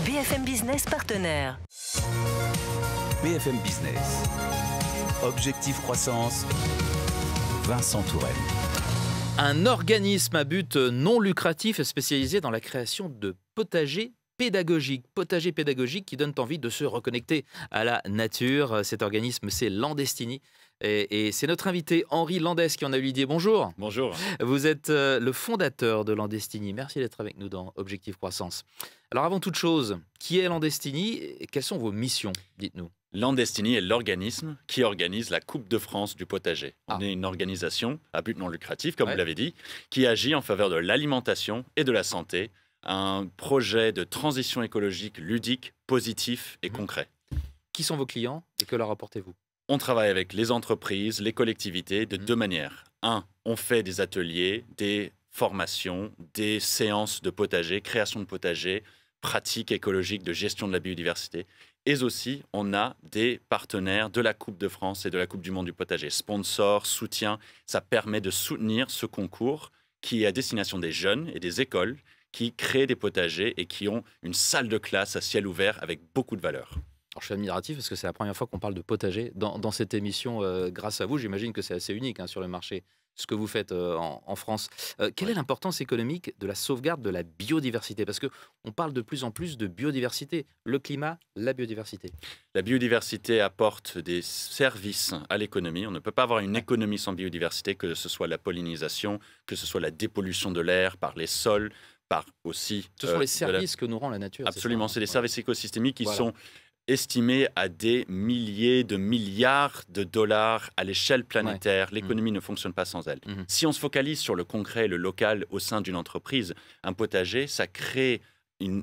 BFM Business partenaire. BFM Business. Objectif croissance. Vincent Touraine. Un organisme à but non lucratif spécialisé dans la création de potagers pédagogiques qui donnent envie de se reconnecter à la nature. Cet organisme, c'est Landestini. Et c'est notre invité Henri Landès qui en a eu l'idée. Bonjour. Bonjour. Vous êtes le fondateur de Landestini. Merci d'être avec nous dans Objectif Croissance. Alors avant toute chose, qui est Landestini et quelles sont vos missions? Dites-nous. Landestini est l'organisme qui organise la Coupe de France du potager. On est une organisation à but non lucratif, comme vous l'avez dit, qui agit en faveur de l'alimentation et de la santé. Un projet de transition écologique ludique, positif et concret. Qui sont vos clients et que leur apportez-vous? On travaille avec les entreprises, les collectivités de deux manières. Un, on fait des ateliers, des formations, des séances de potager, création de potager, pratiques écologiques de gestion de la biodiversité. Et aussi, on a des partenaires de la Coupe de France et de la Coupe du Monde du potager. Sponsors, soutien, ça permet de soutenir ce concours qui est à destination des jeunes et des écoles qui créent des potagers et qui ont une salle de classe à ciel ouvert avec beaucoup de valeur. Alors, je suis admiratif parce que c'est la première fois qu'on parle de potager dans cette émission. Grâce à vous, j'imagine que c'est assez unique sur le marché, ce que vous faites en France. Quelle est l'importance économique de la sauvegarde de la biodiversité? Parce qu'on parle de plus en plus de biodiversité. Le climat, la biodiversité. La biodiversité apporte des services à l'économie. On ne peut pas avoir une économie sans biodiversité, que ce soit la pollinisation, que ce soit la dépollution de l'air par les sols, par aussi... Ce sont les services que nous rend la nature. Absolument, c'est des services écosystémiques qui sont estimés à des milliers de milliards de dollars à l'échelle planétaire. L'économie ne fonctionne pas sans elle. Si on se focalise sur le concret, le local au sein d'une entreprise, un potager, ça crée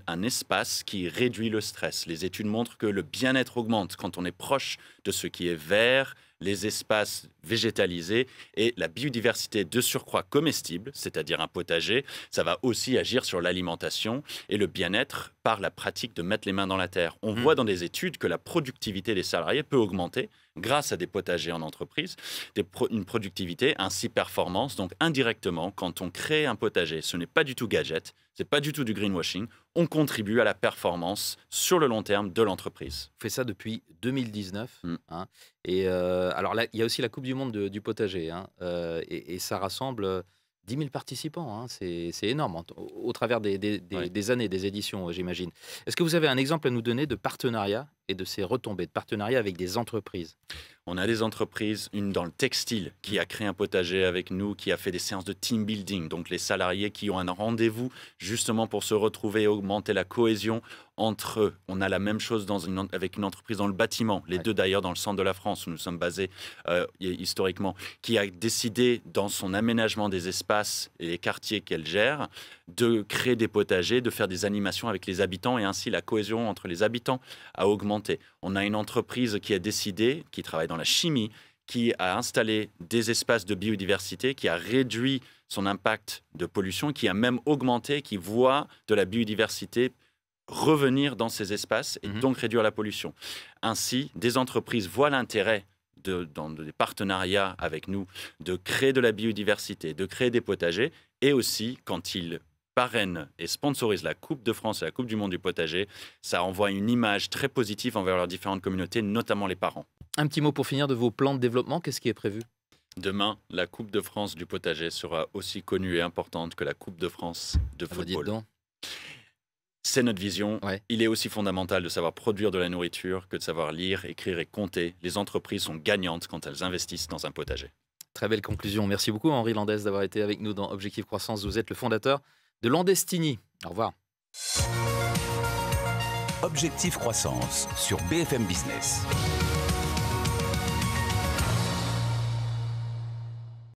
un espace qui réduit le stress. Les études montrent que le bien-être augmente quand on est proche de ce qui est vert, les espaces végétalisés et la biodiversité de surcroît comestible, c'est-à-dire un potager, ça va aussi agir sur l'alimentation et le bien-être par la pratique de mettre les mains dans la terre. On voit dans des études que la productivité des salariés peut augmenter grâce à des potagers en entreprise, une productivité, ainsi performance. Donc indirectement, quand on crée un potager, ce n'est pas du tout gadget, ce n'est pas du tout du greenwashing, on contribue à la performance sur le long terme de l'entreprise. Vous faites ça depuis 2019. Et alors là, il y a aussi la Coupe du Monde du potager. Et ça rassemble 10 000 participants. C'est énorme au travers des années, des éditions, j'imagine. Est-ce que vous avez un exemple à nous donner de partenariat et de ces retombées, de partenariat avec des entreprises? On a des entreprises, une dans le textile, qui a créé un potager avec nous, qui a fait des séances de team building, donc les salariés qui ont un rendez-vous justement pour se retrouver et augmenter la cohésion entre eux. On a la même chose avec une entreprise dans le bâtiment, les deux d'ailleurs dans le centre de la France où nous sommes basés historiquement, qui a décidé dans son aménagement des espaces et les quartiers qu'elle gère de créer des potagers, de faire des animations avec les habitants et ainsi la cohésion entre les habitants a augmenté. On a une entreprise qui a décidé, qui travaille dans la chimie, qui a installé des espaces de biodiversité, qui a réduit son impact de pollution, qui a même augmenté, qui voit de la biodiversité revenir dans ces espaces et donc réduire la pollution. Ainsi, des entreprises voient l'intérêt dans des partenariats avec nous de créer de la biodiversité, de créer des potagers et aussi quand ils parrainent et sponsorisent la Coupe de France et la Coupe du Monde du potager, ça envoie une image très positive envers leurs différentes communautés, notamment les parents. Un petit mot pour finir de vos plans de développement, qu'est-ce qui est prévu? Demain, la Coupe de France du potager sera aussi connue et importante que la Coupe de France de football. C'est notre vision. Il est aussi fondamental de savoir produire de la nourriture que de savoir lire, écrire et compter. Les entreprises sont gagnantes quand elles investissent dans un potager. Très belle conclusion. Merci beaucoup Henri Landès d'avoir été avec nous dans Objectif Croissance. Vous êtes le fondateur de Landestini. Au revoir. Objectif Croissance sur BFM Business.